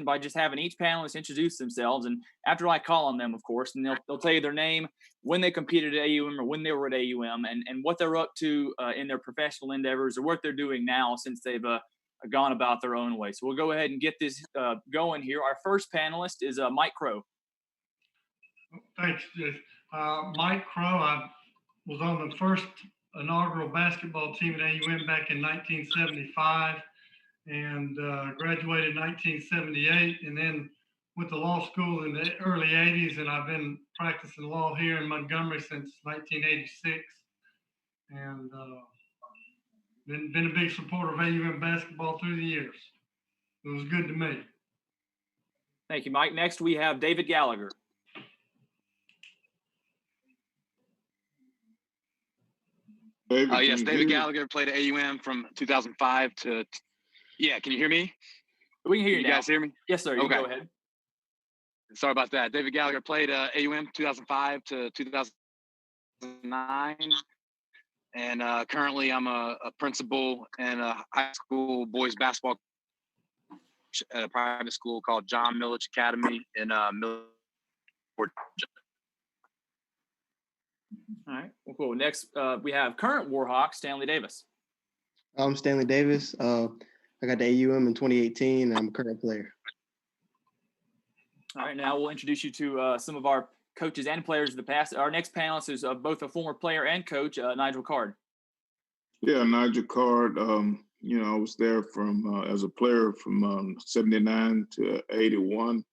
by just having each panelist introduce themselves, and after I call on them, of course, and they'll tell you their name, when they competed at AUM or when they were at AUM, and what they're up to in their professional endeavors or what they're doing now since they've gone about their own way. So we'll go ahead and get this going here. Our first panelist is Mike Crow. Thanks, Mike Crow. I was on the first inaugural basketball team at AUM back in 1975 and graduated in 1978, and then went to law school in the early 80s, and I've been practicing law here in Montgomery since 1986, and been a big supporter of AUM basketball through the years. It was good to me. Thank you, Mike. Next, we have David Gallagher. Yes, David Gallagher played at AUM from 2005 to. Yeah, can you hear me? We can hear you. You guys hear me? Yes, sir. You okay. Go ahead. Sorry about that. David Gallagher played AUM 2005 to 2009, and currently I'm a principal in a high school boys basketball at a private school called John Milledge Academy in Milledge, Georgia. All right. Well, cool. Next, we have current Warhawk Stanley Davis. I'm Stanley Davis. I got the AUM in 2018, and I'm a current player. All right. Now we'll introduce you to some of our coaches and players of the past. Our next panelist is both a former player and coach, Nigel Card. Yeah, Nigel Card. I was there from as a player from 79 to 81.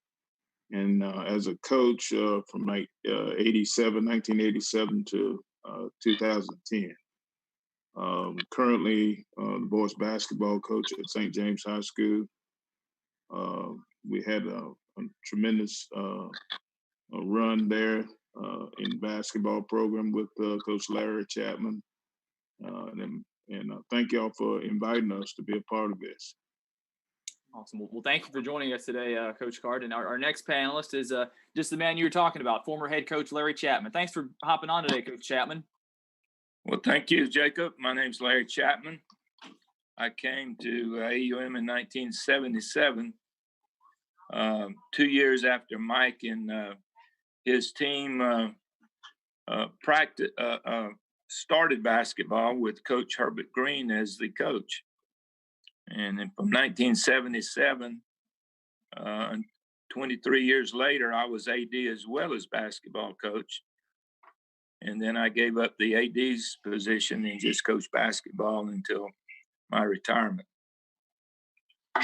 And as a coach from 1987 to 2010. Currently, the boys basketball coach at St. James High School. We had a tremendous run there in basketball program with Coach Larry Chapman. And thank y'all for inviting us to be a part of this. Awesome. Well, thank you for joining us today, Coach Card. And our next panelist is just the man you were talking about, former head coach Larry Chapman. Thanks for hopping on today, Coach Chapman. Well, thank you, Jacob. My name's Larry Chapman. I came to AUM in 1977, 2 years after Mike and his team started basketball with Coach Herbert Green as the coach. And then from 1977, 23 years later, I was AD as well as basketball coach. And then I gave up the AD's position and just coached basketball until my retirement. All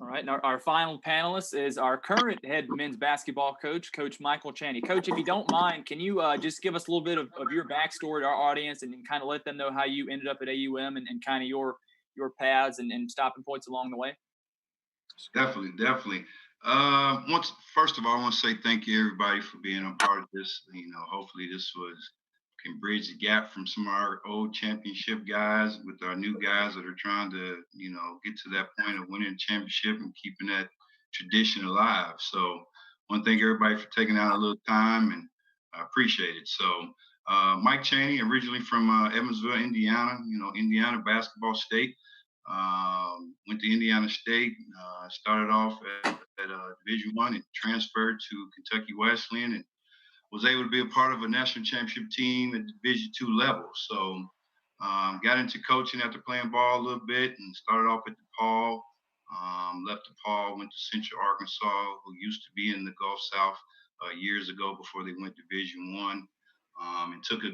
right. And our final panelist is our current head men's basketball coach, Coach Michael Chaney. Coach, if you don't mind, can you just give us a little bit of your backstory to our audience and kind of let them know how you ended up at AUM and kind of your paths and stopping points along the way? Definitely. First of all, I want to say thank you everybody for being a part of this. Hopefully this can bridge the gap from some of our old championship guys with our new guys that are trying to, get to that point of winning a championship and keeping that tradition alive. So I want to thank everybody for taking out a little time, and I appreciate it. So Mike Chaney, originally from Evansville, Indiana, Indiana basketball state. Went to Indiana State, started off at Division I and transferred to Kentucky Wesleyan and was able to be a part of a national championship team at Division II level. So got into coaching after playing ball a little bit and started off at DePaul. Left DePaul, went to Central Arkansas, who used to be in the Gulf South years ago before they went Division I. And took a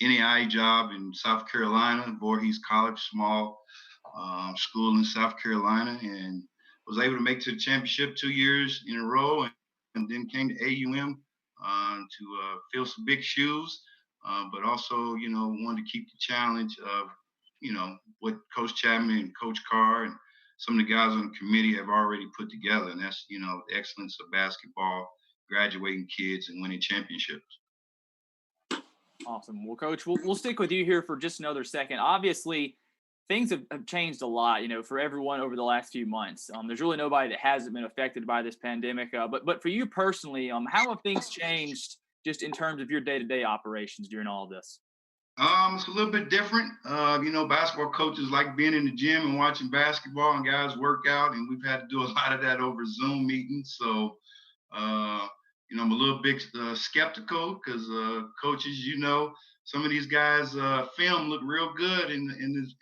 NAIA job in South Carolina, Voorhees College, small school in South Carolina, and was able to make to the championship 2 years in a row, and then came to AUM to fill some big shoes, but also, wanted to keep the challenge of, what Coach Chapman and Coach Carr and some of the guys on the committee have already put together, and that's, the excellence of basketball, graduating kids and winning championships. Awesome. Well, Coach, we'll stick with you here for just another second. Obviously, things have changed a lot, for everyone over the last few months. There's really nobody that hasn't been affected by this pandemic. But for you personally, how have things changed just in terms of your day-to-day operations during all of this? It's a little bit different. Basketball coaches like being in the gym and watching basketball and guys work out, and we've had to do a lot of that over Zoom meetings. So, I'm a little bit skeptical because coaches, some of these guys film look real good in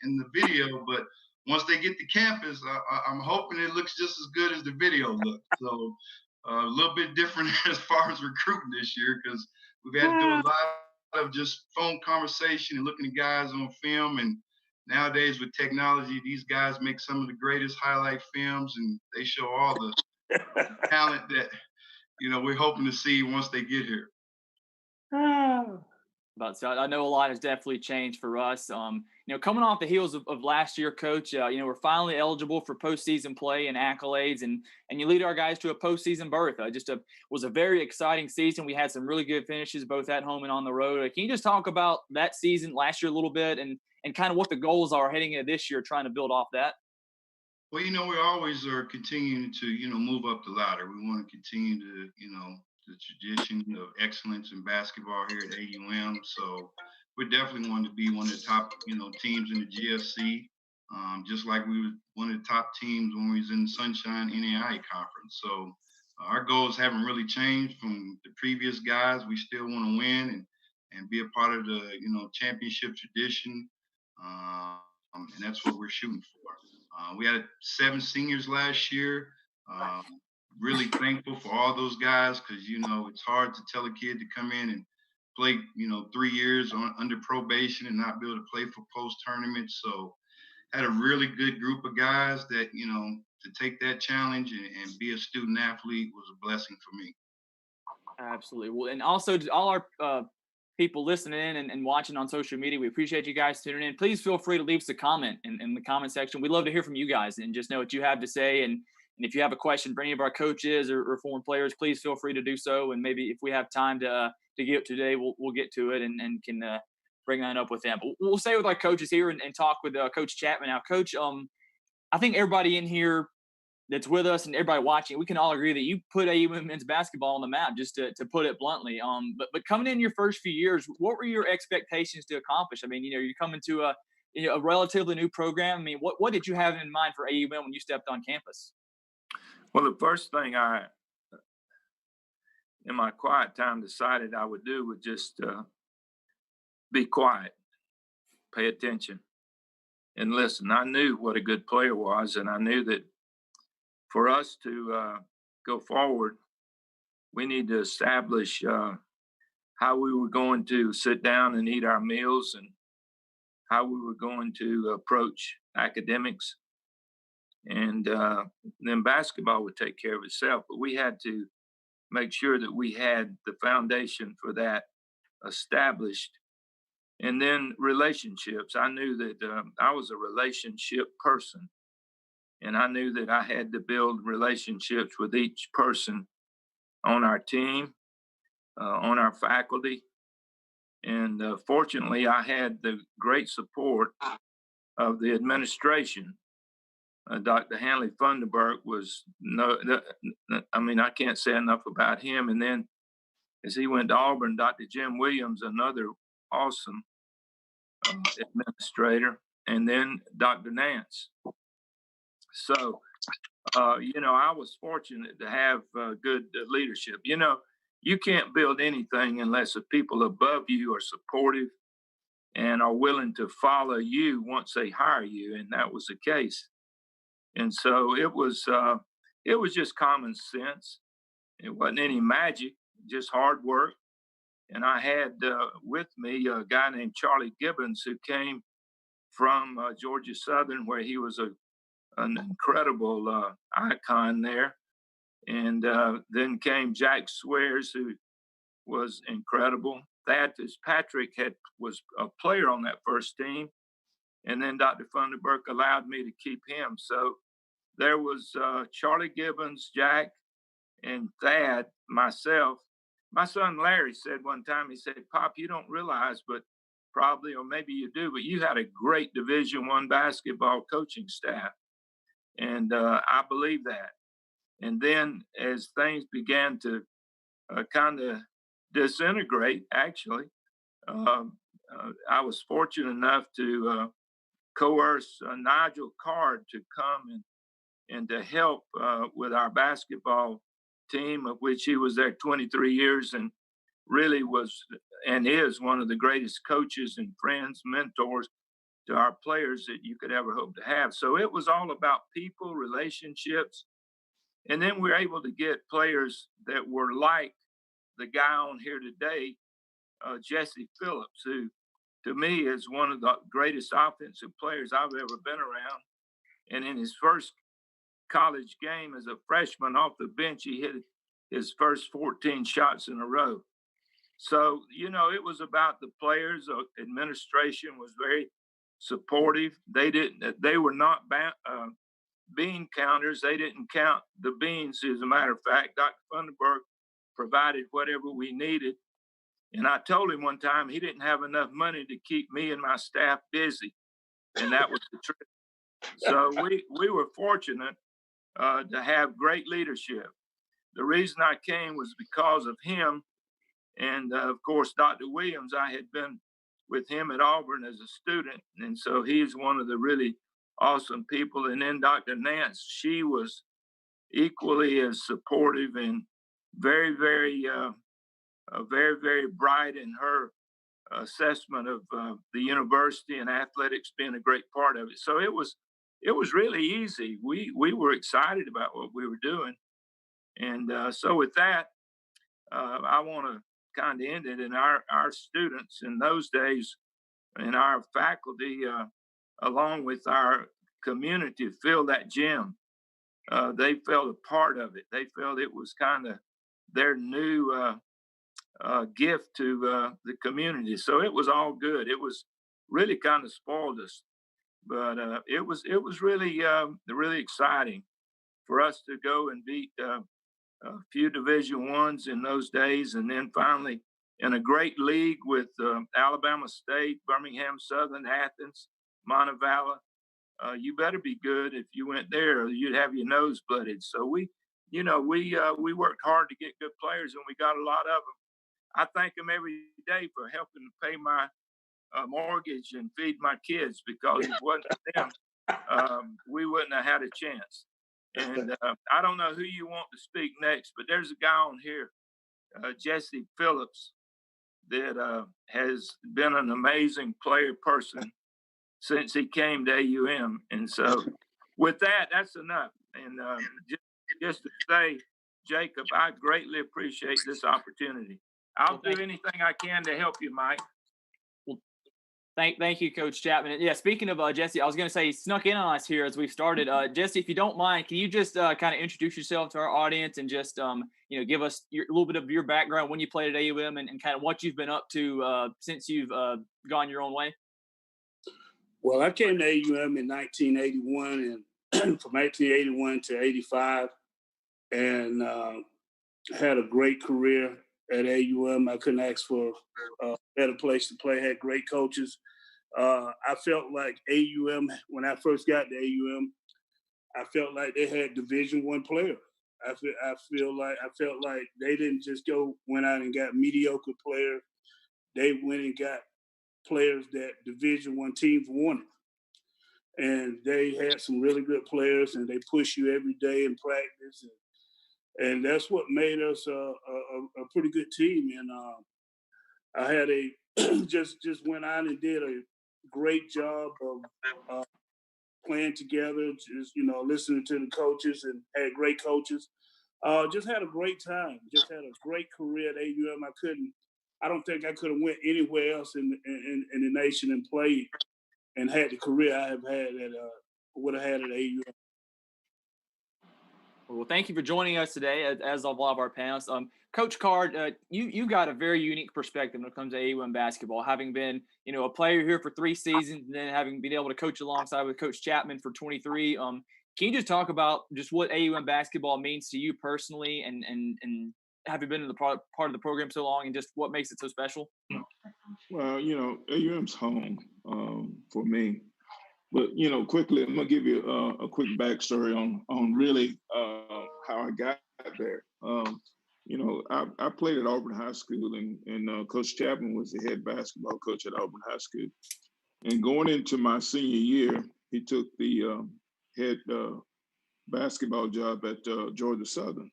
the video, but once they get to campus, I'm hoping it looks just as good as the video looks. So, a little bit different as far as recruiting this year because we've had to do a lot of just phone conversation and looking at guys on film. And nowadays with technology, these guys make some of the greatest highlight films and they show all the talent that, we're hoping to see once they get here. But so I know a lot has definitely changed for us. Coming off the heels of last year, Coach, we're finally eligible for postseason play and accolades, and you lead our guys to a postseason berth. Was a very exciting season. We had some really good finishes, both at home and on the road. Can you just talk about that season last year a little bit, and kind of what the goals are heading into this year, trying to build off that? Well, we always are continuing to, move up the ladder. We want to continue to, the tradition of excellence in basketball here at AUM. So we definitely want to be one of the top, teams in the GFC, just like we were one of the top teams when we was in the Sunshine NAIA conference. So our goals haven't really changed from the previous guys. We still want to win and be a part of the, championship tradition. And that's what we're shooting for. We had 7 seniors last year. Really thankful for all those guys because, it's hard to tell a kid to come in and play, 3 years under probation and not be able to play for post-tournament. So had a really good group of guys that, to take that challenge and be a student athlete was a blessing for me. Absolutely. Well, and also to all our people listening in and watching on social media, we appreciate you guys tuning in. Please feel free to leave us a comment in the comment section. We'd love to hear from you guys and just know what you have to say. And if you have a question for any of our coaches or former players, please feel free to do so. And maybe if we have time to get today, we'll get to it and can bring that up with them. But we'll stay with our coaches here and talk with Coach Chapman. Now, Coach, I think everybody in here that's with us and everybody watching, we can all agree that you put AUM men's basketball on the map, just to put it bluntly. But coming in your first few years, what were your expectations to accomplish? I mean, you're coming to a relatively new program. I mean, what did you have in mind for AUM when you stepped on campus? Well, the first thing I, in my quiet time, decided I would do was just be quiet, pay attention, and listen. I knew what a good player was, and I knew that for us to go forward, we need to establish how we were going to sit down and eat our meals and how we were going to approach academics. And then basketball would take care of itself. But we had to make sure that we had the foundation for that established. And then relationships. I knew that I was a relationship person. And I knew that I had to build relationships with each person on our team, on our faculty. And fortunately, I had the great support of the administration. Dr. Hanley Funderburk was I can't say enough about him. And then as he went to Auburn, Dr. Jim Williams, another awesome administrator, and then Dr. Nance. So, I was fortunate to have good leadership. You can't build anything unless the people above you are supportive and are willing to follow you once they hire you. And that was the case. And so it was just common sense. It wasn't any magic, just hard work. And I had with me a guy named Charlie Gibbons who came from Georgia Southern, where he was an incredible icon there. And then came Jack Swears, who was incredible. Thad Fitzpatrick was a player on that first team. And then Dr. Funderburk allowed me to keep him. So there was Charlie Gibbons, Jack, and Thad, myself. My son Larry said one time, he said, "Pop, you don't realize, but probably, or maybe you do, but you had a great Division I basketball coaching staff." And I believe that. And then as things began to kind of disintegrate, actually, I was fortunate enough to coerce Nigel Card to come and to help with our basketball team, of which he was there 23 years and really was and is one of the greatest coaches and friends, mentors to our players that you could ever hope to have. So it was all about people, relationships. And then we were able to get players that were like the guy on here today, Jesse Phillips, who to me is one of the greatest offensive players I've ever been around. And in his first college game as a freshman off the bench, he hit his first 14 shots in a row. So, you know, it was about the players. Administration was very supportive. They were not bean counters. They didn't count the beans. As a matter of fact, Dr. Funderburg provided whatever we needed. And I told him one time he didn't have enough money to keep me and my staff busy. And that was the truth. So we were fortunate to have great leadership. The reason I came was because of him. And of course, Dr. Williams, I had been with him at Auburn as a student. And so he's one of the really awesome people. And then Dr. Nance, she was equally as supportive and very, very, very bright in her assessment of the university and athletics being a great part of it. So it was really easy. We were excited about what we were doing. And so with that, I want to kind of end it. And our students in those days and our faculty, along with our community, filled that gym. They felt a part of it. They felt it was kind of their new gift to the community. So it was all good. It was really kind of spoiled us, but it was really really exciting for us to go and beat a few Division I's in those days, and then finally in a great league with Alabama State, Birmingham Southern, Athens, Montevallo. You better be good if you went there, or you'd have your nose blooded. So we worked hard to get good players, and we got a lot of them. I thank them every day for helping pay my mortgage and feed my kids, because if it wasn't for them, we wouldn't have had a chance. And I don't know who you want to speak next, but there's a guy on here, Jesse Phillips, that has been an amazing player person since he came to AUM. And so with that, that's enough. And just to say, Jacob, I greatly appreciate this opportunity. I'll do anything I can to help you, Mike. Well, thank you, Coach Chapman. Yeah, speaking of Jesse, I was going to say he snuck in on us here as we started. Jesse, if you don't mind, can you just kind of introduce yourself to our audience and just give us a little bit of your background, when you played at AUM, and kind of what you've been up to since you've gone your own way? Well, I came to AUM in 1981, and from 1981 to 85, and had a great career at AUM. I couldn't ask for a better place to play. Had great coaches. I felt like AUM, when I first got to AUM, I felt like they had Division I players. I felt like they didn't just went out and got mediocre players. They went and got players that Division I teams wanted. And they had some really good players, and they push you every day in practice. And that's what made us a pretty good team. And I had just went out and did a great job of playing together, just, listening to the coaches, and had great coaches. Just had a great time. Just had a great career at AUM. I don't think I could have went anywhere else in the nation and played and had the career I have had would have had at AUM. Well, thank you for joining us today, as of all of our panelists. Coach Card, you got a very unique perspective when it comes to AUM basketball, having been, a player here for 3 seasons, and then having been able to coach alongside with Coach Chapman for 23. Can you just talk about just what AUM basketball means to you personally, and having been in the part of the program so long, and just what makes it so special? Well, AUM's home for me. But, quickly, I'm going to give you a quick backstory on really how I got there. I played at Auburn High School, and Coach Chapman was the head basketball coach at Auburn High School. And going into my senior year, he took the head basketball job at Georgia Southern.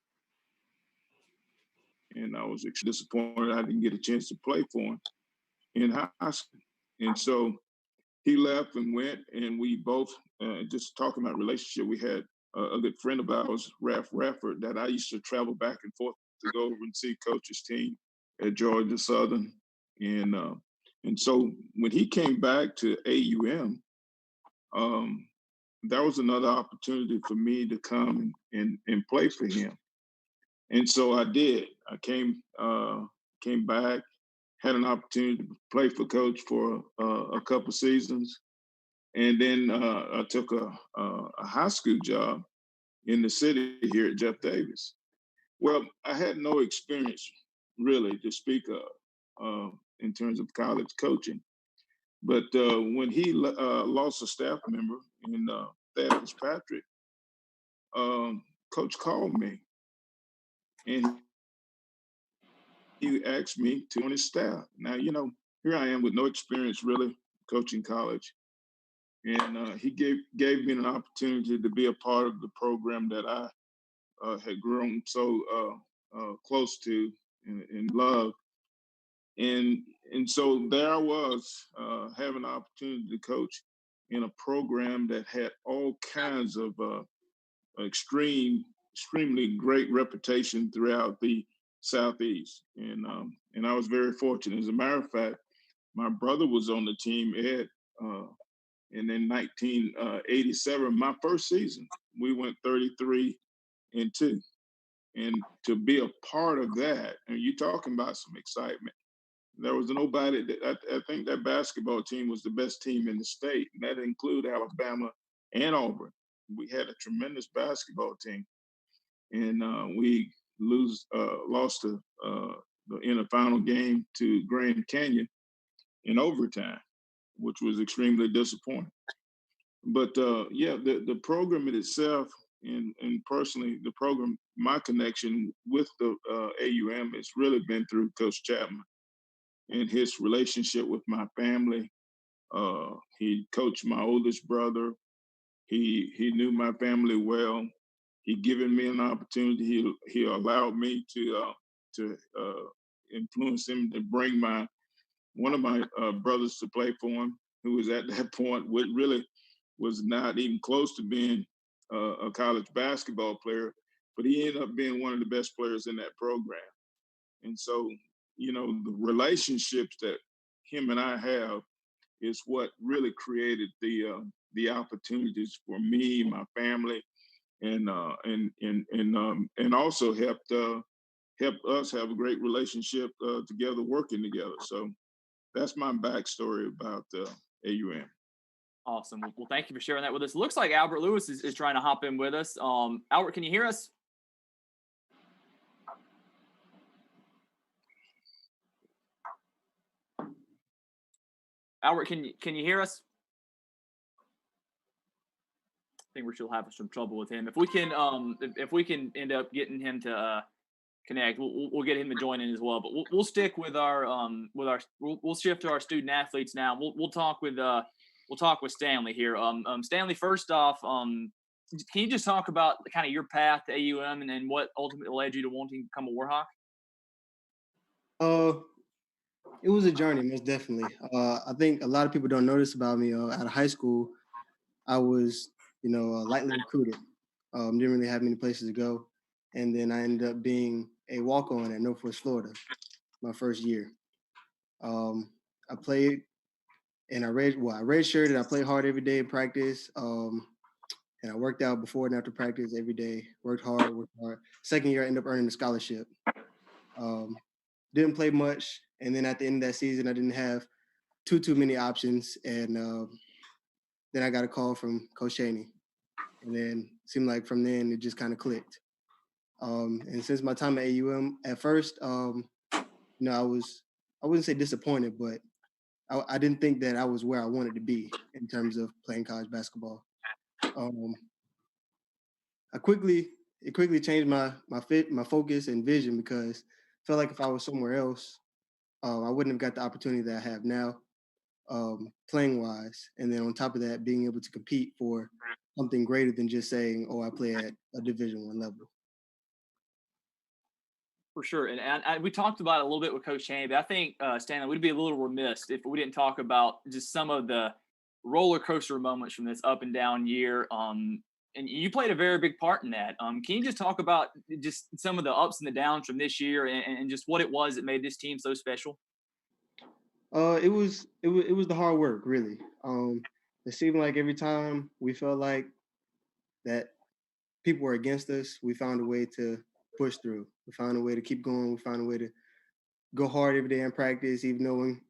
And I was disappointed I didn't get a chance to play for him in high school. And so he left and went, and we both, just talking about relationship, we had a good friend of ours, Ralph Rafford, that I used to travel back and forth to go over and see coach's team at Georgia Southern. And so when he came back to AUM, that was another opportunity for me to come and play for him. And so I did. I came back, had an opportunity to play for Coach for a couple seasons, and then I took a high school job in the city here at Jeff Davis. Well, I had no experience really to speak of in terms of college coaching, but when he lost a staff member in Thad Fitzpatrick, Coach called me and he asked me to join his staff. Now, here I am with no experience really coaching college. And he gave me an opportunity to be a part of the program that I had grown so close to and loved. And so there I was having an opportunity to coach in a program that had all kinds of extremely great reputation throughout the Southeast. And I was very fortunate. As a matter of fact, my brother was on the team, Ed, and in 1987, my first season, we went 33-2. And to be a part of that, and you're talking about some excitement. There was nobody that I think that basketball team was the best team in the state, and that included Alabama and Auburn. We had a tremendous basketball team, and we lost in the final game to Grand Canyon in overtime, which was extremely disappointing. But the program in itself, and personally, the program, my connection with the AUM has really been through Coach Chapman and his relationship with my family. He coached my oldest brother. He knew my family well. He given me an opportunity. He allowed me to influence him to bring one of my brothers to play for him, who was at that point really was not even close to being a college basketball player, but he ended up being one of the best players in that program. And so, the relationships that him and I have is what really created the opportunities for me, my family, and also helped us have a great relationship together, working together. So that's my backstory about AUM. Awesome. Well, thank you for sharing that with us. It looks like Albert Lewis is trying to hop in with us. Albert, can you hear us? Albert, can you hear us? I think we're still having some trouble with him. If we can end up getting him to connect, we'll get him to join in as well. But we'll stick with we'll shift to our student athletes now. We'll talk with Stanley here. Stanley, first off, can you just talk about kind of your path to AUM and what ultimately led you to wanting to become a Warhawk? It was a journey, most definitely. I think a lot of people don't notice about me. Out of high school, I was, lightly recruited. Didn't really have many places to go. And then I ended up being a walk-on at Northwest Florida my first year. I played and I redshirted. I played hard every day in practice. And I worked out before and after practice every day. Worked hard. Second year, I ended up earning a scholarship. Didn't play much. And then at the end of that season, I didn't have too many options. And then I got a call from Coach Chaney. And then it seemed like from then it just kind of clicked. And since my time at AUM, at first, I wouldn't say disappointed, but I didn't think that I was where I wanted to be in terms of playing college basketball. I quickly it quickly changed my focus and vision, because I felt like if I was somewhere else, I wouldn't have got the opportunity that I have now, playing wise. And then on top of that, being able to compete for something greater than just saying, "Oh, I play at a Division I level." For sure. And we talked about it a little bit with Coach Chaney, but I think, Stanley, we'd be a little remiss if we didn't talk about just some of the roller coaster moments from this up and down year. And you played a very big part in that. Can you just talk about just some of the ups and the downs from this year, and just what it was that made this team so special? It was the hard work, really. It seemed like every time we felt like that people were against us, we found a way to push through. We found a way to keep going. We found a way to go hard every day in practice, even though when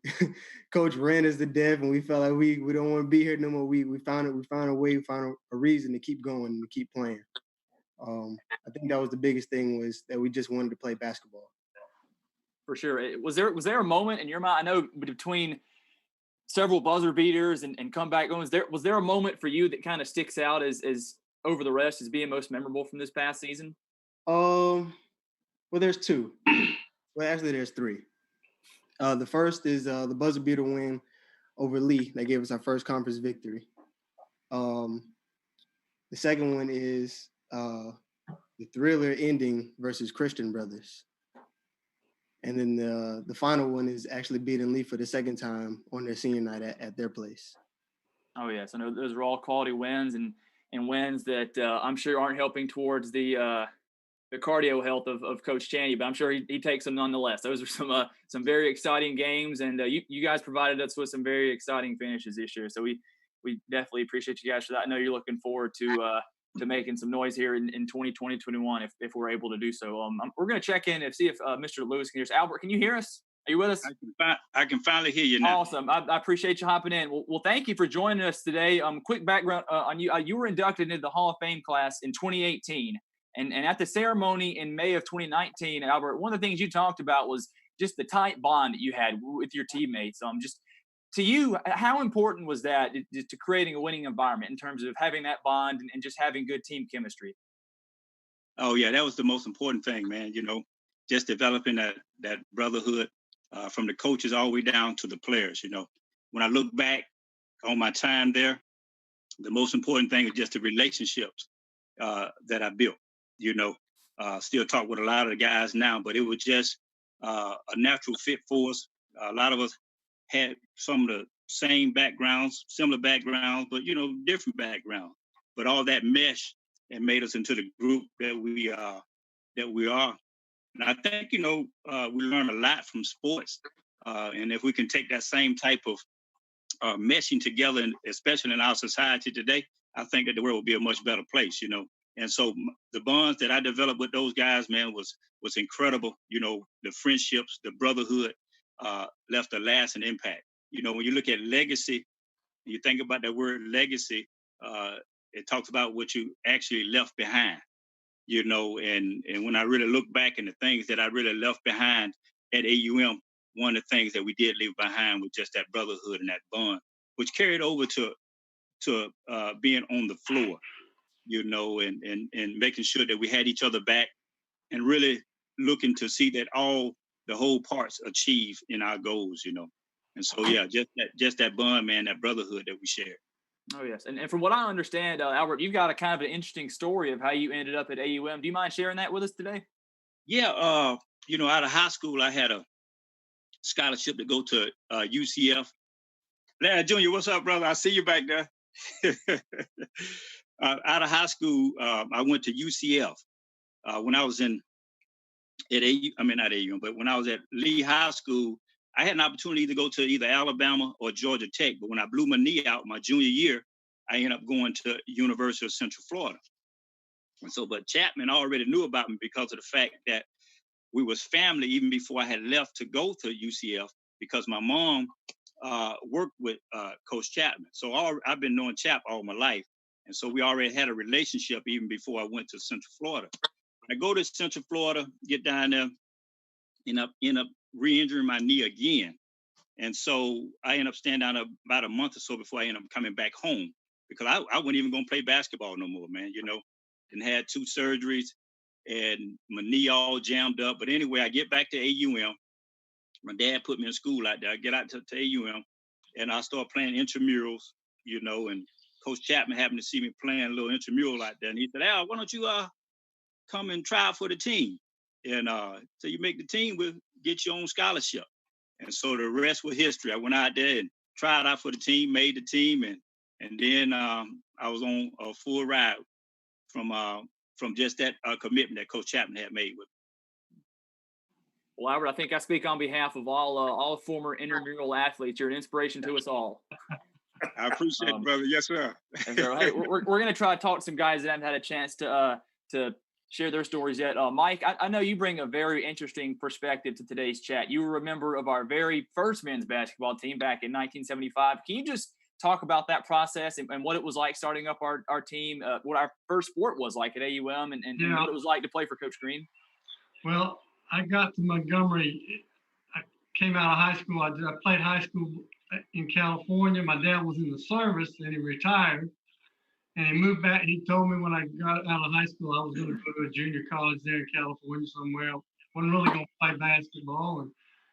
coach ran us to death and we felt like we don't want to be here no more. We found it. We found a way. We found a reason to keep going and to keep playing. I think that was the biggest thing, was that we just wanted to play basketball. For sure. Was there a moment in your mind? I know between several buzzer beaters and comeback goals, was there a moment for you that kind of sticks out as over the rest as being most memorable from this past season? Well, there's two. Well, actually, there's three. The first is the buzzer beater win over Lee. That gave us our first conference victory. The second one is the thriller ending versus Christian Brothers. And then the final one is actually beating Lee for the second time on their senior night at their place. Oh, yes. I know those are all quality wins, and wins that I'm sure aren't helping towards the cardio health of Coach Chaney, but I'm sure he takes them nonetheless. Those are some very exciting games, and you guys provided us with some very exciting finishes this year. So we definitely appreciate you guys for that. I know you're looking forward to making some noise here in 2020, 21 if we're able to do so. We're going to check in and see if Mr. Lewis can hear us. Albert, can you hear us? Are you with us? I can finally hear you now. Awesome. I appreciate you hopping in. Well, thank you for joining us today. Quick background on you. You were inducted into the Hall of Fame class in 2018. And at the ceremony in May of 2019, Albert, one of the things you talked about was just the tight bond that you had with your teammates. Just to you, how important was that to creating a winning environment in terms of having that bond and just having good team chemistry? Oh yeah, that was the most important thing, man. Just developing that brotherhood from the coaches all the way down to the players. When I look back on my time there, the most important thing is just the relationships that I built. Still talk with a lot of the guys now, but it was just a natural fit for us. A lot of us had some of the same backgrounds, similar backgrounds, but different backgrounds. But all that mesh and made us into the group that we are. And I think we learn a lot from sports, and if we can take that same type of meshing together, and especially in our society today, I think that the world will be a much better place. And so the bonds that I developed with those guys, man, was incredible. The friendships, the brotherhood left a lasting impact. When you look at legacy, you think about that word legacy, it talks about what you actually left behind, and when I really look back in the things that I really left behind at AUM, one of the things that we did leave behind was just that brotherhood and that bond, which carried over to being on the floor, and making sure that we had each other back and really looking to see that the whole parts achieve in our goals, And so, yeah, just that bond, man, that brotherhood that we shared. Oh, yes. And from what I understand, Albert, you've got a kind of an interesting story of how you ended up at AUM. Do you mind sharing that with us today? Yeah. Out of high school, I had a scholarship to go to UCF. Larry Jr., what's up, brother? I see you back there. Out of high school, I went to UCF. When I was not AUM, but when I was at Lee High School, I had an opportunity to go to either Alabama or Georgia Tech. But when I blew my knee out my junior year, I ended up going to University of Central Florida. And so, but Chapman already knew about me because of the fact that we was family even before I had left to go to UCF, because my mom worked with Coach Chapman. So I've been knowing Chap all my life. And so we already had a relationship even before I went to Central Florida. I go to Central Florida, get down there, end up re-injuring my knee again. And so I end up staying down about a month or so before I end up coming back home, because I wasn't even going to play basketball no more, man. And had 2 surgeries. and my knee all jammed up. But anyway, I get back to AUM. My dad put me in school out there. I get out to AUM, and I start playing intramurals, and Coach Chapman happened to see me playing a little intramural out there, and he said, Al, why don't you come and try out for the team? And so you make the team, we'll get your own scholarship. And so the rest was history. I went out there and tried out for the team, made the team, and then I was on a full ride from just that commitment that Coach Chapman had made with me. Well, Albert, I think I speak on behalf of all former intramural athletes. You're an inspiration to us all. I appreciate it, brother. Yes, sir. So, hey, we're going to try to talk to some guys that haven't had a chance to share their stories yet. Mike, I know you bring a very interesting perspective to today's chat. You were a member of our very first men's basketball team back in 1975. Can you just talk about that process and what it was like starting up our team, what our first sport was like at AUM and what it was like to play for Coach Green? Well, I got to Montgomery. I came out of high school. I played high school in California. My dad was in the service and he retired. And he moved back. He told me when I got out of high school, I was going to go to a junior college there in California somewhere. I wasn't really going to play basketball. And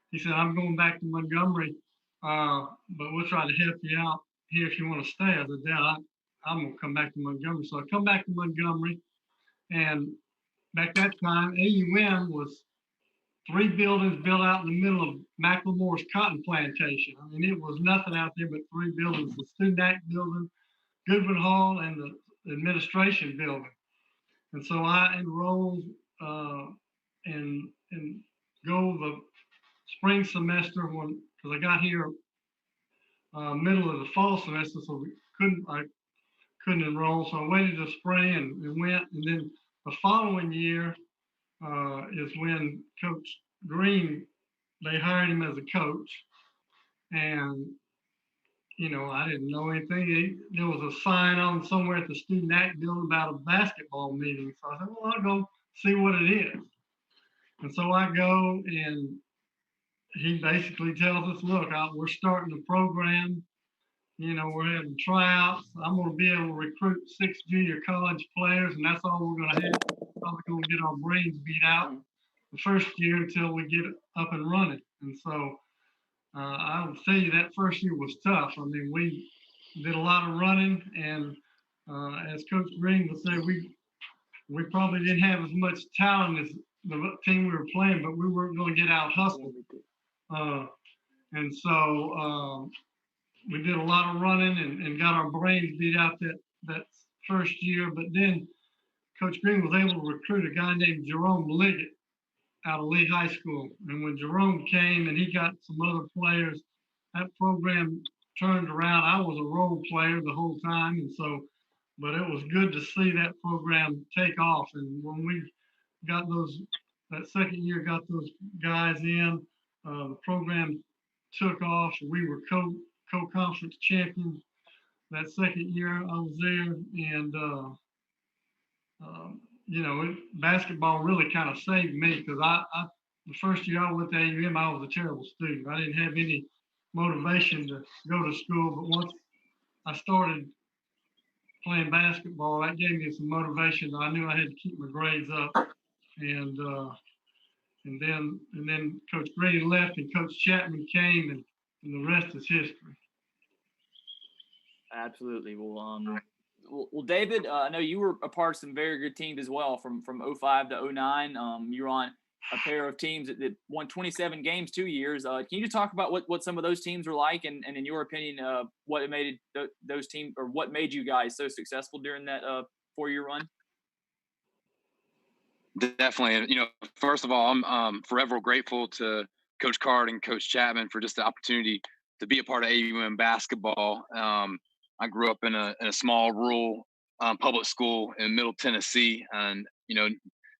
he said, I'm going back to Montgomery, but we'll try to help you out here if you want to stay. I said, Dad, I'm going to come back to Montgomery. So I come back to Montgomery. And back that time, AUM was 3 buildings built out in the middle of Macklemore's cotton plantation. I mean, it was nothing out there but 3 buildings, the student act building, Goodwin Hall, and the administration building. And so I enrolled and go the spring semester because I got here middle of the fall semester, so I couldn't enroll. So I waited the spring and went. And then the following year is when Coach Green, they hired him as a coach. And I didn't know anything. There was a sign on somewhere at the student act building about a basketball meeting. So I said, well, I'll go see what it is. And so I go, and he basically tells us, look, we're starting the program. We're having tryouts. I'm going to be able to recruit 6 junior college players, and that's all we're going to have. Probably going to get our brains beat out the first year until we get up and running. And so I will tell you that first year was tough. I mean, we did a lot of running, and as Coach Green would say, we probably didn't have as much talent as the team we were playing, but we weren't going to get out hustled. And so we did a lot of running and got our brains beat out that first year. But then Coach Green was able to recruit a guy named Jerome Liggett out of Lee High School. And when Jerome came and he got some other players, that program turned around. I was a role player the whole time. And so, but it was good to see that program take off. And when we got that second year, got those guys in, the program took off. We were co-conference champions that second year I was there. And, basketball really kind of saved me because the first year I went to AUM, I was a terrible student. I didn't have any motivation to go to school, but once I started playing basketball, that gave me some motivation. I knew I had to keep my grades up, and then Coach Green left and Coach Chapman came, and the rest is history. Absolutely. Well, David, I know you were a part of some very good teams as well from 05 to 09. You were on a pair of teams that won 27 games 2 years. Can you just talk about what some of those teams were like and in your opinion, what made those teams or what made you guys so successful during that 4-year run? Definitely. First of all, I'm forever grateful to Coach Card and Coach Chapman for just the opportunity to be a part of AUM basketball. I grew up in a small rural public school in Middle Tennessee, and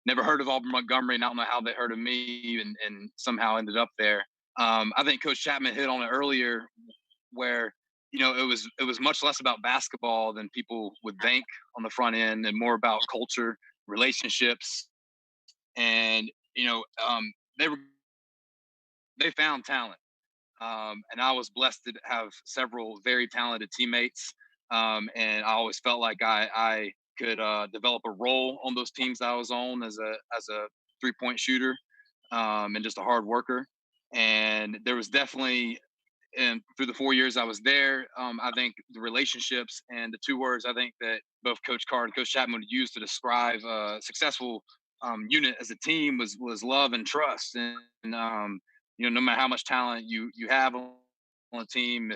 never heard of Auburn Montgomery, and I don't know how they heard of me, and somehow ended up there. I think Coach Chapman hit on it earlier, where it was much less about basketball than people would think on the front end, and more about culture, relationships, and they found talent. And I was blessed to have several very talented teammates. And I always felt like I could develop a role on those teams that I was on as a 3-point shooter, and just a hard worker. And there was definitely, and through the 4 years I was there, I think the relationships and the 2 words I think that both Coach Carr and Coach Chapman would use to describe a successful unit as a team was love and trust. And no matter how much talent you have on a team,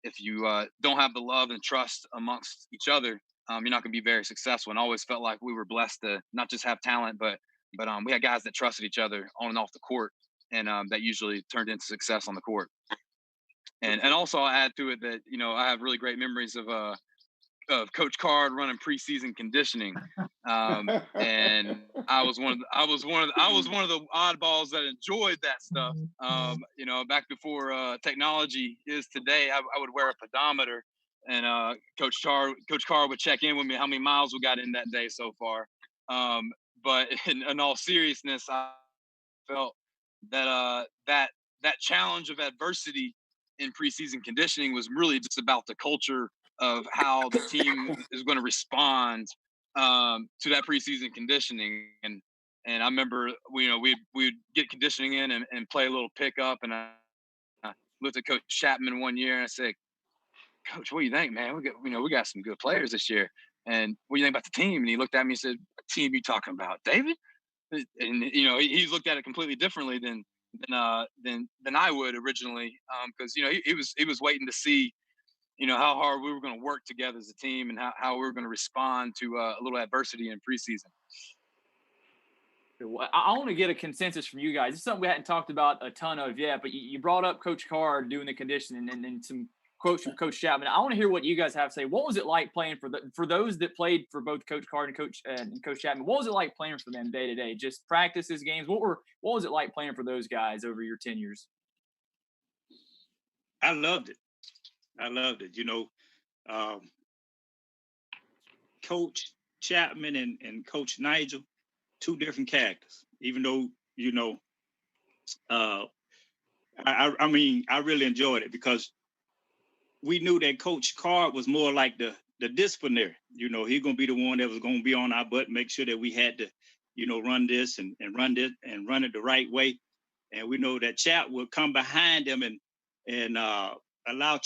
if you don't have the love and trust amongst each other, you're not going to be very successful. And I always felt like we were blessed to not just have talent, but we had guys that trusted each other on and off the court, and that usually turned into success on the court. And also I'll add to it that I have really great memories of Coach Card running preseason conditioning, and I was one of the oddballs that enjoyed that stuff. Back before technology is today, I would wear a pedometer, and Coach Card would check in with me how many miles we got in that day so far. But in all seriousness, I felt that that challenge of adversity in preseason conditioning was really just about the culture of how the team is going to respond to that preseason conditioning. And I remember, we'd get conditioning in and play a little pickup. And I looked at Coach Chapman one year and I said, "Coach, what do you think, man? We got some good players this year. And what do you think about the team?" And he looked at me and said, "What team you talking about, David?" And he's looked at it completely differently than I would originally, because he was waiting to see how hard we were going to work together as a team and how we were going to respond to a little adversity in preseason. I want to get a consensus from you guys. It's something we hadn't talked about a ton of yet, but you brought up Coach Carr doing the conditioning and some quotes from Coach Chapman. I want to hear what you guys have to say. What was it like playing for those that played for both Coach Carr and Coach Chapman? What was it like playing for them day to day? Just practices, games. What was it like playing for those guys over your tenures? I loved it. Coach Chapman and Coach Nigel, 2 different characters. Even though I really enjoyed it because we knew that Coach Carr was more like the disciplinary. He's gonna be the one that was gonna be on our butt, make sure that we had to, run this and run this and run it the right way. And we know that Chap would come behind him and allow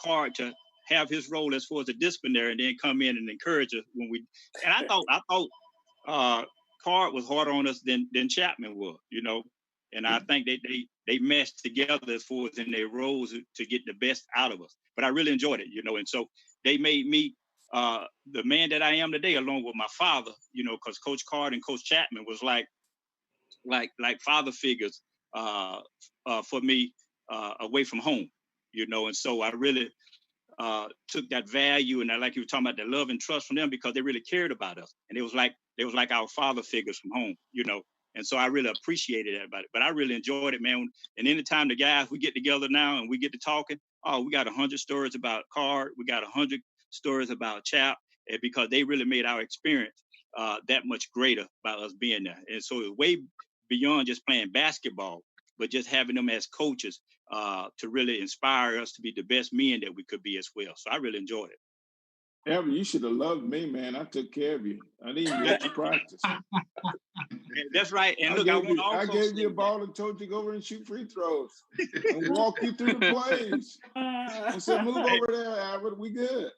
Carr to have his role as far as a disciplinary, and then come in and encourage us when we. And I thought Carr was harder on us than Chapman was, and I think they meshed together as far as in their roles to get the best out of us. But I really enjoyed it, and so they made me the man that I am today, along with my father, because Coach Carr and Coach Chapman was like father figures for me away from home, and so I really took that value, and like you were talking about, the love and trust from them, because they really cared about us, and it was like our father figures from home, and so I really appreciated that about it. But I really enjoyed it, man. And anytime the guys, we get together now and we get to talking, we got 100 stories about Card, we got 100 stories about Chap, and because they really made our experience that much greater by us being there. And so it was way beyond just playing basketball, but just having them as coaches to really inspire us to be the best men that we could be as well. So I really enjoyed it. Ever, you should have loved me, man. I took care of you. I didn't even let you practice. That's right. And look, I gave you a ball and told you to go over and shoot free throws and walk you through the plays. I said, move over there, Albert. We good.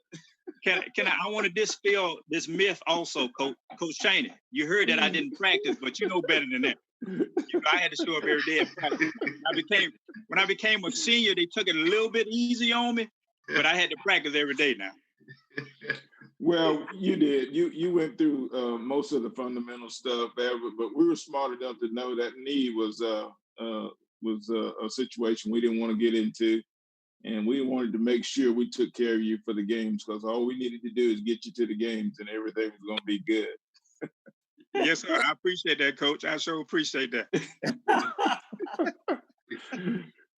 Can I want to dispel this myth also, Coach Chaney. You heard that I didn't practice, but you know better than that. I had to show up every day and practice. When I became a senior, they took it a little bit easy on me, but I had to practice every day now. Well, you did. You went through most of the fundamental stuff, Albert, but we were smart enough to know that knee was a situation we didn't want to get into. And we wanted to make sure we took care of you for the games, because all we needed to do is get you to the games and everything was going to be good. Yes, sir. I appreciate that, Coach. I sure appreciate that.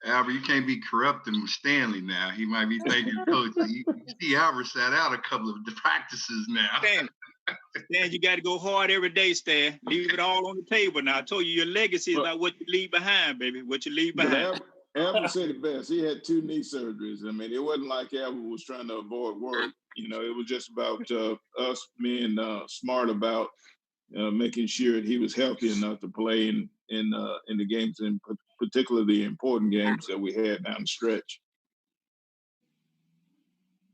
Albert, you can't be corrupting with Stanley now. He might be thinking, Coach, you see Albert sat out a couple of practices now. Stan, you got to go hard every day, Stan. Leave it all on the table now. I told you your legacy is about what you leave behind, baby. What you leave behind. Albert said it best. He had 2 knee surgeries. I mean, it wasn't like Albert was trying to avoid work. You know, it was just about us being smart about making sure that he was healthy enough to play in the games, and particularly the important games that we had down the stretch.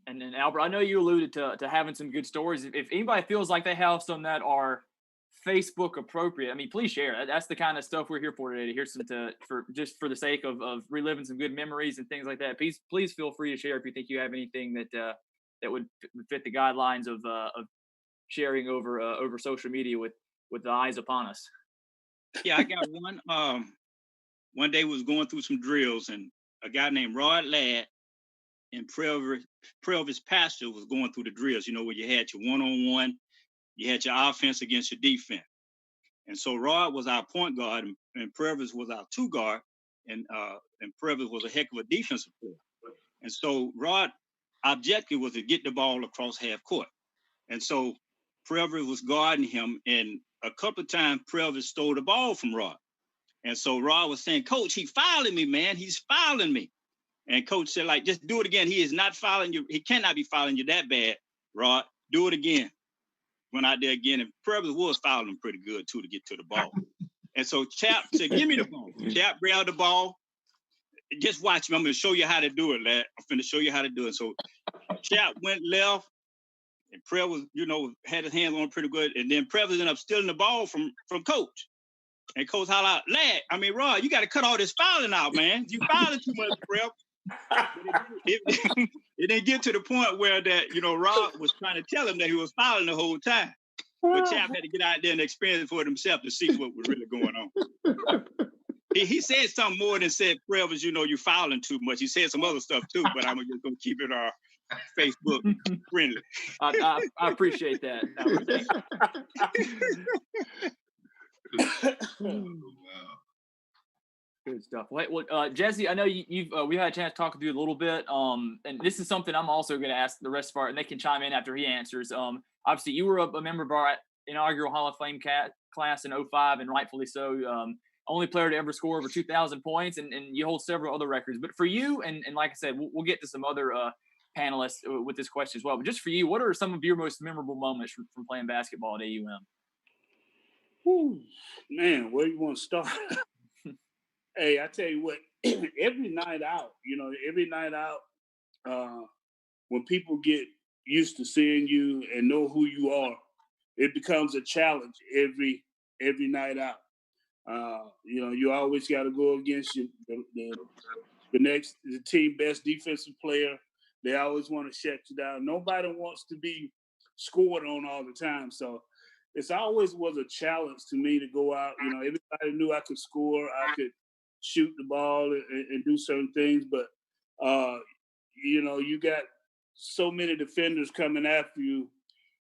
And then Albert, I know you alluded to having some good stories. If anybody feels like they have some that are Facebook appropriate, I mean, please share. That's the kind of stuff we're here for today. To hear some for the sake of reliving some good memories and things like that. Please feel free to share if you think you have anything that would fit the guidelines of sharing over social media with the eyes upon us. Yeah, I got one. One day we was going through some drills, and a guy named Rod Ladd and Previs Pastor was going through the drills. You know, where you had your one-on-one, you had your offense against your defense. And so Rod was our point guard, and Previs was our 2 guard, and Previs was a heck of a defensive player. And so Rod's objective was to get the ball across half court. And so Previs was guarding him, and a couple of times Previs stole the ball from Rod. And so Rod was saying, "Coach, he's fouling me, man. He's fouling me." And Coach said, like, "Just do it again. He is not fouling you. He cannot be fouling you that bad, Rod. Do it again." Went out there again, and Previs was fouling him pretty good, too, to get to the ball. And so Chap said, "Give me the ball." Chap grabbed the ball. "Just watch me. I'm going to show you how to do it, lad. I'm going to show you how to do it." So Chap went left, and Previs, had his hands on it pretty good. And then Previs ended up stealing the ball from Coach. And Coach hollered out, "Rod, you got to cut all this fouling out, man. You fouling too much, Previs." It didn't get to the point where Rod was trying to tell him that he was fouling the whole time. But Chap had to get out there and experience it for himself to see what was really going on. He said something more than said, "Previs, you're fouling too much." He said some other stuff too, but I'm just going to keep it Facebook friendly. I appreciate that. Wow. Good stuff. Well, Jesse, I know we've had a chance to talk with you a little bit. And this is something I'm also going to ask the rest of our, and they can chime in after he answers. Obviously, you were a member of our inaugural Hall of Fame class in 2005, and rightfully so. Only player to ever score over 2,000 points, and you hold several other records. But for you, and like I said, we'll get to some other panelists with this question as well. But just for you, what are some of your most memorable moments from playing basketball at AUM? Whew, man, where you want to start? Hey, I tell you what, every night out, when people get used to seeing you and know who you are, it becomes a challenge every night out. You always got to go against the team best defensive player. They always want to shut you down. Nobody wants to be scored on all the time. So it's always was a challenge to me to go out. Everybody knew I could score. I could shoot the ball and do certain things. But, you got so many defenders coming after you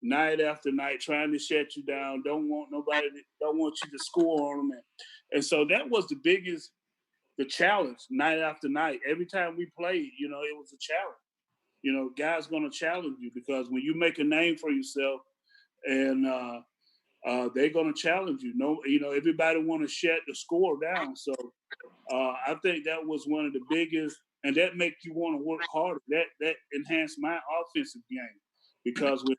night after night, trying to shut you down. Don't want you to score on them. And so that was the challenge night after night. Every time we played, it was a challenge. Guys going to challenge you, because when you make a name for yourself, and they're going to challenge you. Everybody want to shut the score down. So I think that was one of the biggest, and that makes you want to work harder. That enhanced my offensive game, because when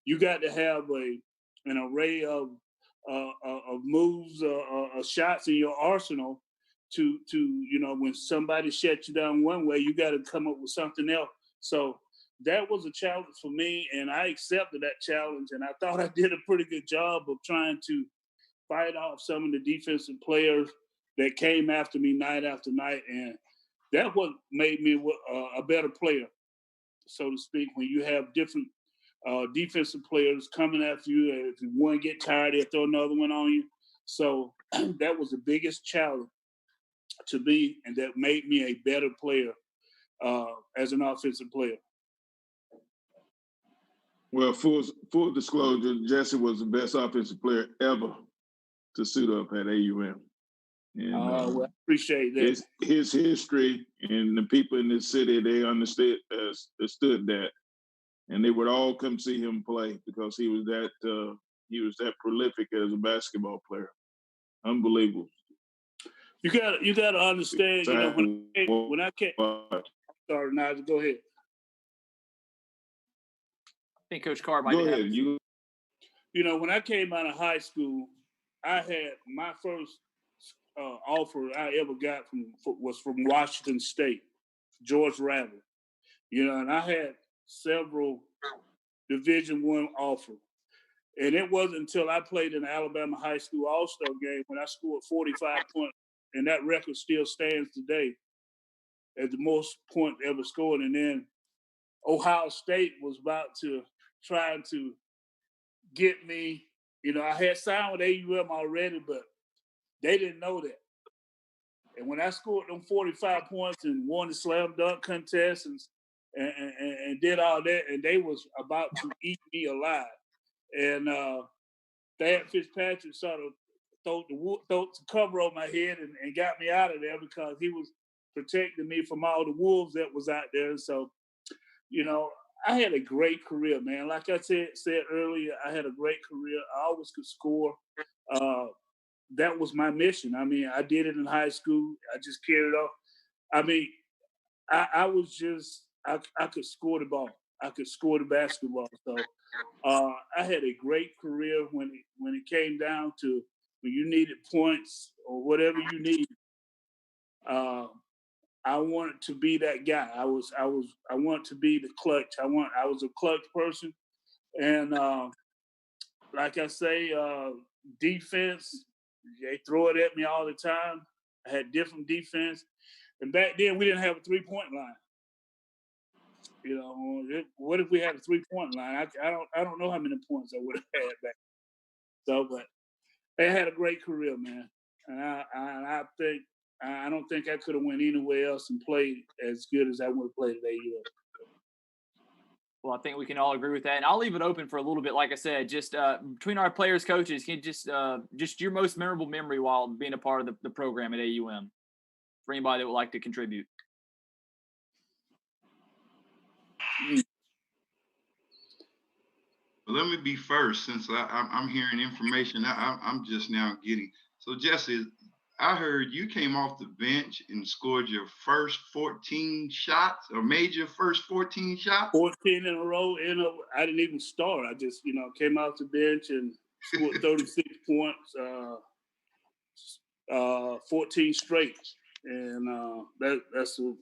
you got to have an array of moves, shots in your arsenal to when somebody shuts you down one way, you got to come up with something else. So that was a challenge for me, and I accepted that challenge, and I thought I did a pretty good job of trying to fight off some of the defensive players that came after me night after night, and that what made me a better player, so to speak. When you have different defensive players coming after you, if one get tired, they'll throw another one on you. So that was the biggest challenge to me, and that made me a better player as an offensive player. Well, full disclosure, Jesse was the best offensive player ever to suit up at AUM. And I appreciate that. His history and the people in this city, they understood that, and they would all come see him play because he was that prolific as a basketball player. Unbelievable. You got to understand. You know, when I came. Sorry, Nigel, go ahead. I think Coach Carr might Go ahead. You know, when I came out of high school, I had my first offer I ever got was from Washington State, George Ravel. You know, and I had several Division I offers. And it wasn't until I played in the Alabama High School All-Star game when I scored 45 points, and that record still stands today as the most points ever scored. And then Ohio State was about to try to get me. You know, I had signed with AUM already, but they didn't know that. And when I scored them 45 points and won the slam dunk contest and did all that, and they was about to eat me alive. And Thad Fitzpatrick sort of threw the cover on my head and got me out of there because he was protecting me from all the wolves that was out there. So, you know, I had a great career, man. Like I said earlier, I had a great career. I always could score. That was my mission. I mean, I did it in high school. I just carried on. I mean, I was just, I could score the ball. I could score the basketball. So I had a great career when it came down to when you needed points or whatever you need. I wanted to be that guy. I wanted to be the clutch. I was a clutch person. And like I say, defense, they throw it at me all the time. I had different defense. And back then we didn't have a 3-point line. You know, what if we had a 3-point line? I don't know how many points I would have had back. So, but they had a great career, man. And I think I don't think I could have went anywhere else and played as good as I would have played at AUM. Well, I think we can all agree with that. And I'll leave it open for a little bit. Like I said, just between our players, coaches, can you just your most memorable memory while being a part of the program at AUM for anybody that would like to contribute. Well, let me be first since I'm hearing information I'm just now getting. So Jesse, I heard you came off the bench and scored your first 14 shots or made your first 14 shots? 14 in a row. I didn't even start. I just, came off the bench and scored 36 points, 14 straight. And that's, it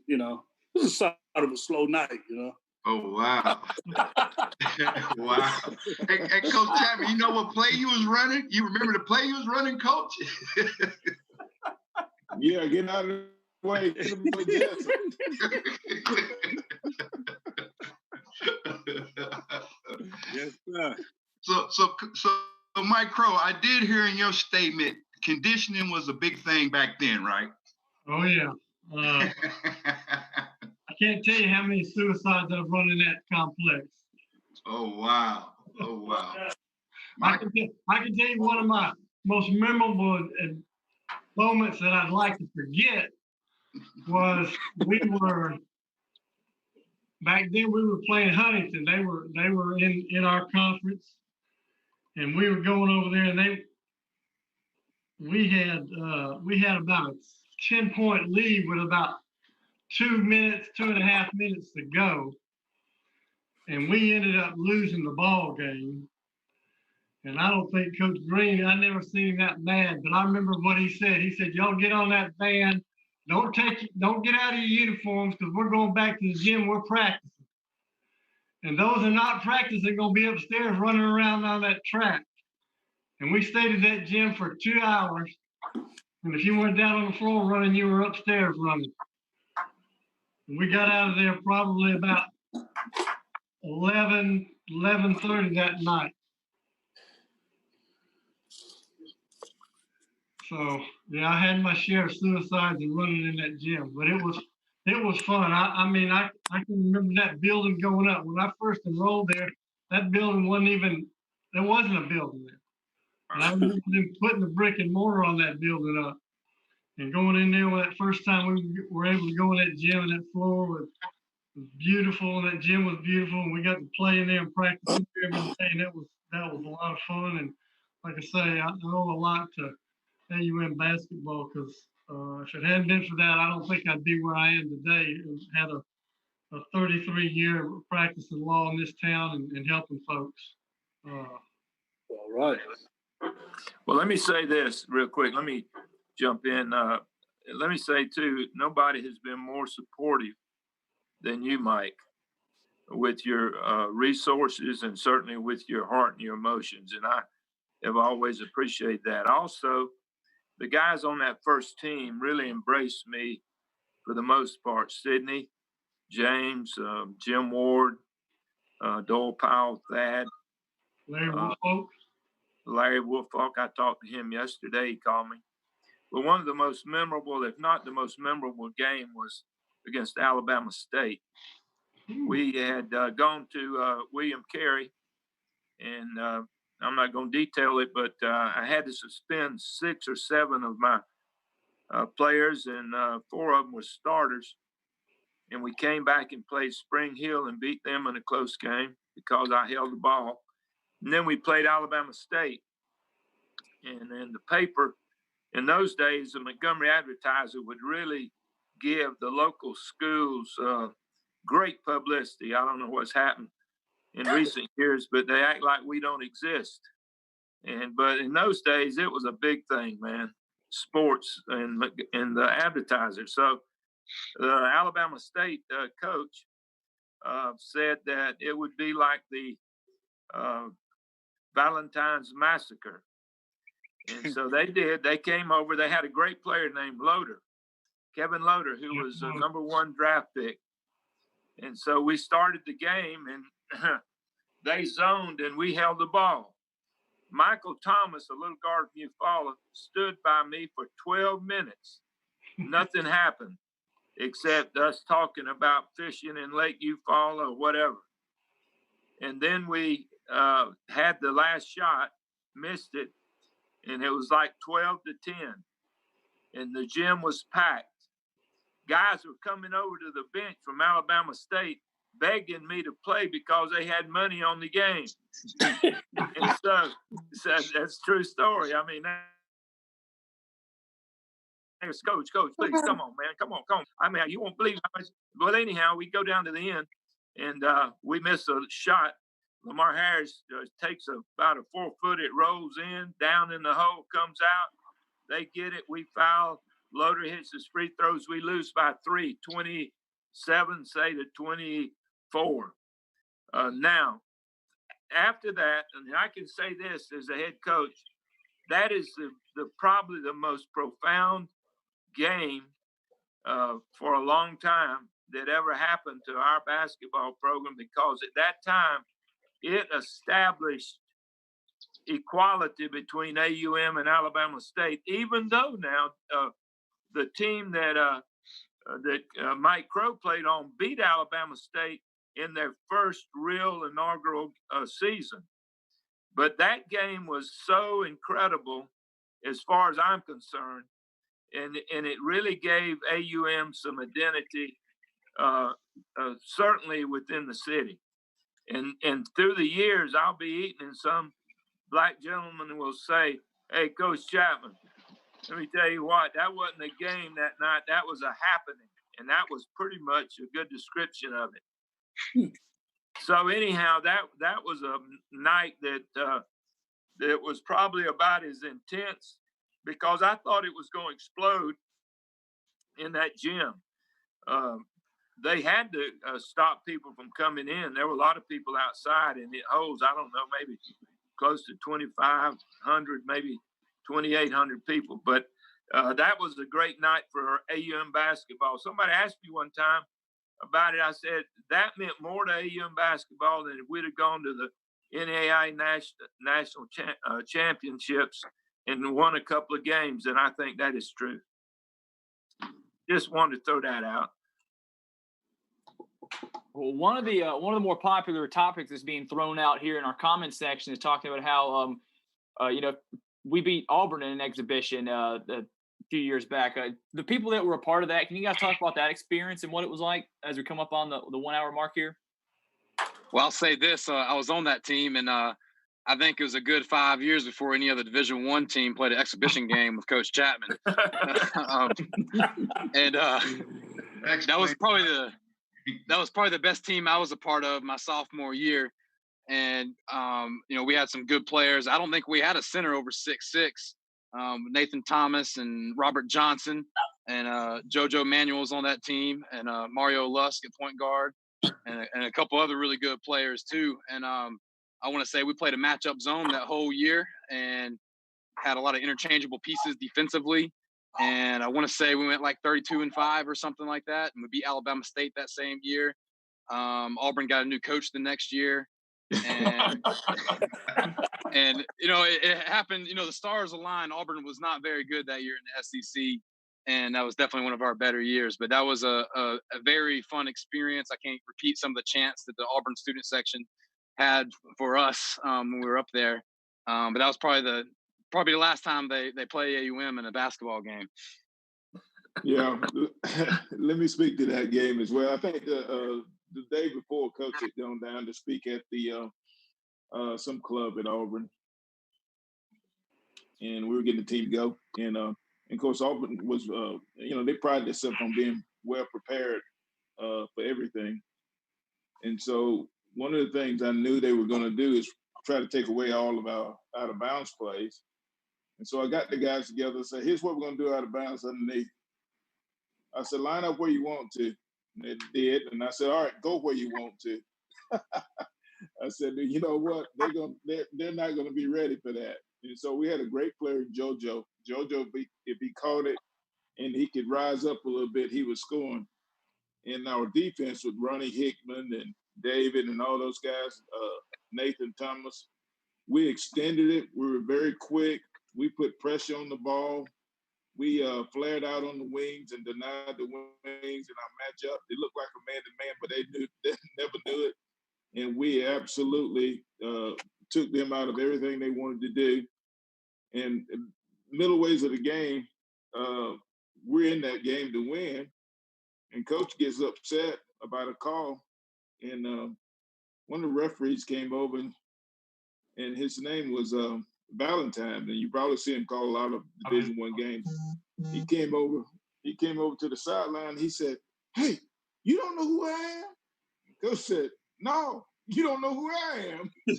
was a sort of a slow night, Oh, wow. Wow. Hey, Coach Chapman, you know what play you was running? You remember the play you was running, Coach? Yeah, get out of the way. Get him away, Jesse. Yes, sir. So, Mike Crow, I did hear in your statement, conditioning was a big thing back then, right? Oh, yeah. I can't tell you how many suicides I've run in that complex. Oh, wow. Oh, wow. I can tell you one of my most memorable moments that I'd like to forget was back then we were playing Huntington. They were in our conference, and we were going over there, and we had about a 10-point lead with about 2.5 minutes to go, and we ended up losing the ball game. And I don't think Coach Green, I never seen him that mad, but I remember what he said. He said, "Y'all get on that van. Don't get out of your uniforms because we're going back to the gym. We're practicing. And those are not practicing going to be upstairs running around on that track." And we stayed at that gym for 2 hours. And if you went down on the floor running, you were upstairs running. And we got out of there probably about 11:30 that night. So yeah, I had my share of suicides and running in that gym, but it was fun. I mean, I can remember that building going up. When I first enrolled there, that building there wasn't a building there. And I remember them putting the brick and mortar on that building up and going in there when that first time we were able to go in that gym, and that floor was beautiful, and that gym was beautiful, and we got to play in there and practice every day, and that was a lot of fun. And like I say, I owe a lot to AUM basketball because If it hadn't been for that, I don't think I'd be where I am today. Had a 33-year practicing law in this town and helping folks. All right. Well, let me say this real quick. Let me jump in. Let me say, too, nobody has been more supportive than you, Mike, with your resources and certainly with your heart and your emotions. And I have always appreciated that. Also, the guys on that first team really embraced me for the most part. Sydney, James, Jim Ward, Doyle Powell, Thad. Larry Woolfolk. I talked to him yesterday. He called me. But one of the most memorable, if not the most memorable game, was against Alabama State. We had gone to William Carey, and I'm not going to detail it, but I had to suspend 6 or 7 of my players, and 4 of them were starters. And we came back and played Spring Hill and beat them in a close game because I held the ball. And then we played Alabama State. And in the paper, in those days, the Montgomery Advertiser would really give the local schools great publicity. I don't know what's happened in recent years, but they act like we don't exist. But in those days, it was a big thing, man. Sports and the Advertiser. So the Alabama State coach said that it would be like the Valentine's Massacre. And so they did. They came over. They had a great player named Loader, Kevin Loader, who was a #1 draft pick. And so we started the game, and they zoned, and we held the ball. Michael Thomas, a little guard from Eufaula, stood by me for 12 minutes. Nothing happened except us talking about fishing in Lake Eufaula or whatever. And then we had the last shot, missed it, and it was like 12-10. And the gym was packed. Guys were coming over to the bench from Alabama State begging me to play because they had money on the game. And so that's a true story. I mean, coach, please, come on, man. Come on. I mean, you won't believe how much. But anyhow, we go down to the end, and we miss a shot. Lamar Harris takes about a 4-foot. It rolls in, down in the hole, comes out. They get it. We foul. Loader hits his free throws. We lose by 3, 27, say, to 24. Now, after that, and I can say this as a head coach, that is the probably the most profound game for a long time that ever happened to our basketball program, because at that time it established equality between AUM and Alabama State, even though now the team that Mike Crow played on beat Alabama State in their first real inaugural season. But that game was so incredible as far as I'm concerned, and it really gave AUM some identity, certainly within the city. And through the years, I'll be eating, and some black gentleman will say, "Hey, Coach Chapman, let me tell you what, that wasn't a game that night. That was a happening." And that was pretty much a good description of it. So anyhow, that was a night that was probably about as intense, because I thought it was going to explode in that gym. They had to stop people from coming in. There were a lot of people outside, and it holds, I don't know, maybe close to 2,500, maybe 2,800 people. But that was a great night for AUM basketball. Somebody asked me one time about it. I said, that meant more to AUM basketball than if we'd have gone to the NAIA national championships and won a couple of games. And I think that is true. Just wanted to throw that out. Well, one of the more popular topics that's being thrown out here in our comment section is talking about how we beat Auburn in an exhibition a few years back. The people that were a part of that, can you guys talk about that experience and what it was like as we come up on the 1 hour mark here? Well, I'll say this: I was on that team, and I I think it was a good 5 years before any other Division I team played an exhibition game with Coach Chapman. And that was probably the best team I was a part of my sophomore year. And we had some good players. I don't think we had a center over 6'6". Nathan Thomas and Robert Johnson and JoJo Manuel was on that team, and Mario Lusk at point guard, and a couple other really good players too. And I want to say we played a matchup zone that whole year and had a lot of interchangeable pieces defensively. And I want to say we went like 32-5 or something like that, and we beat Alabama State that same year. Auburn got a new coach the next year. And it happened, the stars aligned. Auburn was not very good that year in the SEC, and that was definitely one of our better years. But that was a very fun experience. I can't repeat some of the chants that the Auburn student section had for us when we were up there. But that was probably the last time they play AUM in a basketball game. Yeah, let me speak to that game as well. I think the day before, Coach had gone down to speak at the some club at Auburn, and we were getting the team to go. And of course, Auburn was, they prided themselves on being well prepared for everything. And so one of the things I knew they were going to do is try to take away all of our out of bounds plays. And so I got the guys together and said, here's what we're going to do out of bounds underneath. I said, line up where you want to. And they did. And I said, all right, go where you want to. I said, you know what? They're not going to be ready for that. And so we had a great player, JoJo. JoJo, if he caught it and he could rise up a little bit, he was scoring. And our defense with Ronnie Hickman and David and all those guys, Nathan Thomas, we extended it. We were very quick. We put pressure on the ball. We flared out on the wings and denied the wings in our matchup. It looked like a man-to-man, but they never knew it. And we absolutely took them out of everything they wanted to do. And middle ways of the game, we're in that game to win. And coach gets upset about a call. And one of the referees came over, and his name was Valentine. And you probably see him call a lot of Division I games. He came over to the sideline. He said, "Hey, you don't know who I am?" Coach said, "No, you don't know who I am." I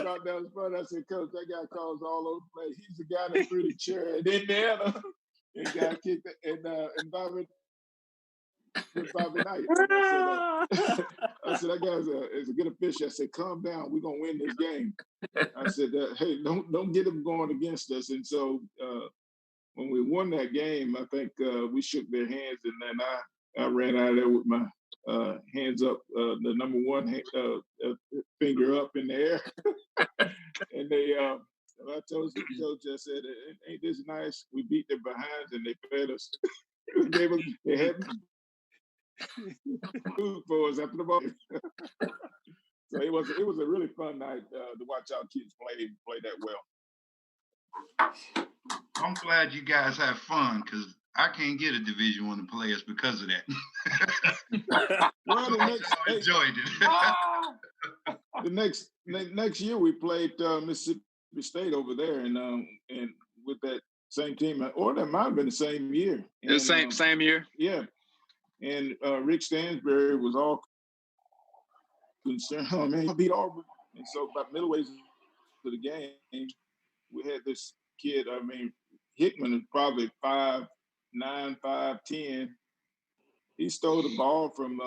thought that was funny. I said, "Coach, that guy calls all over the place. He's the guy that threw the chair in Indiana and got kicked and Bobby Knight." I said, that guy is a good official. I said, "Calm down. We're gonna win this game." I said, "Hey, don't get him going against us." And so when we won that game, I think we shook their hands, and then I ran out of there with my hands up, the number one finger up in the air. And they, I told the coach, I said, "Ain't this nice? We beat their behinds and they fed us." They had food for us after the ball. So it was a really fun night to watch our kids play that well. I'm glad you guys have fun, because I can't get a Division I players because of that. Well, I enjoyed it. The next year we played Mississippi State over there, and with that same team, or that might have been the same year. It was same year. Yeah, and Rick Stansbury was all concerned. Oh man, I beat Auburn, and so about middleways to the game, we had this kid. I mean, Hickman is probably 5'9", 5'10". He stole the ball from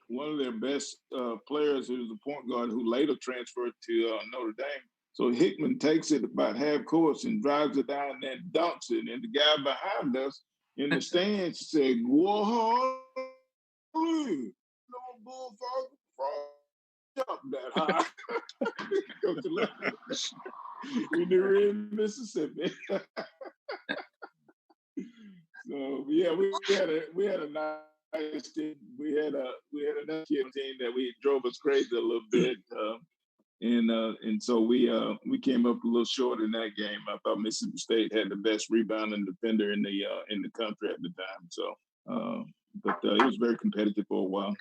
one of their best players, who was a point guard, who later transferred to Notre Dame. So Hickman takes it about half course and drives it down and dunks it. And the guy behind us in the stands said, "Whoa, no bullfrog jump that high." Go to left. We were in Mississippi. So yeah, we had a nice team. We had another kid team that drove us crazy a little bit, and so we came up a little short in that game. I thought Mississippi State had the best rebounding defender in the country at the time. So, but it was very competitive for a while.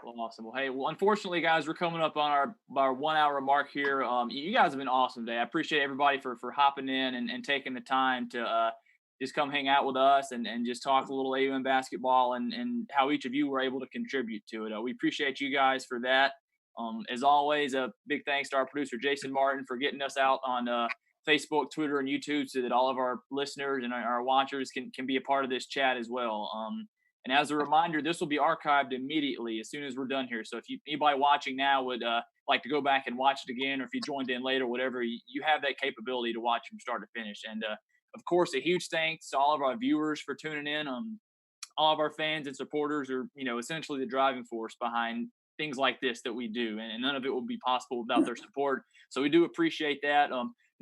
Well, awesome. Well, hey, unfortunately, guys, we're coming up on our 1 hour mark here. You guys have been awesome today. I appreciate everybody for hopping in and taking the time to just come hang out with us and just talk a little AUM basketball and how each of you were able to contribute to it. We appreciate you guys for that. As always, a big thanks to our producer, Jason Martin, for getting us out on Facebook, Twitter, and YouTube so that all of our listeners and our watchers can be a part of this chat as well. And as a reminder, this will be archived immediately as soon as we're done here. So if anybody watching now would like to go back and watch it again, or if you joined in later, whatever, you have that capability to watch from start to finish. And of course, a huge thanks to all of our viewers for tuning in. All of our fans and supporters are, essentially the driving force behind things like this that we do. And none of it would be possible without their support. So we do appreciate that.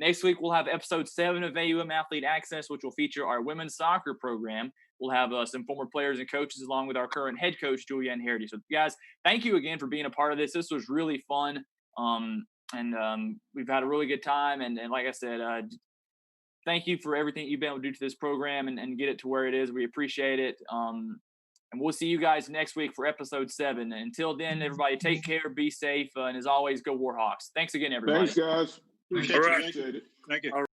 Next week, we'll have episode 7 of AUM Athlete Access, which will feature our women's soccer program. We'll have some former players and coaches along with our current head coach, Julianne Harity. So, guys, thank you again for being a part of this. This was really fun. And we've had a really good time. And like I said, thank you for everything you've been able to do to this program and get it to where it is. We appreciate it. And we'll see you guys next week for episode 7. Until then, everybody take care, be safe, and as always, go Warhawks. Thanks again, everybody. Thanks, guys. Appreciate Appreciate it. Thank you.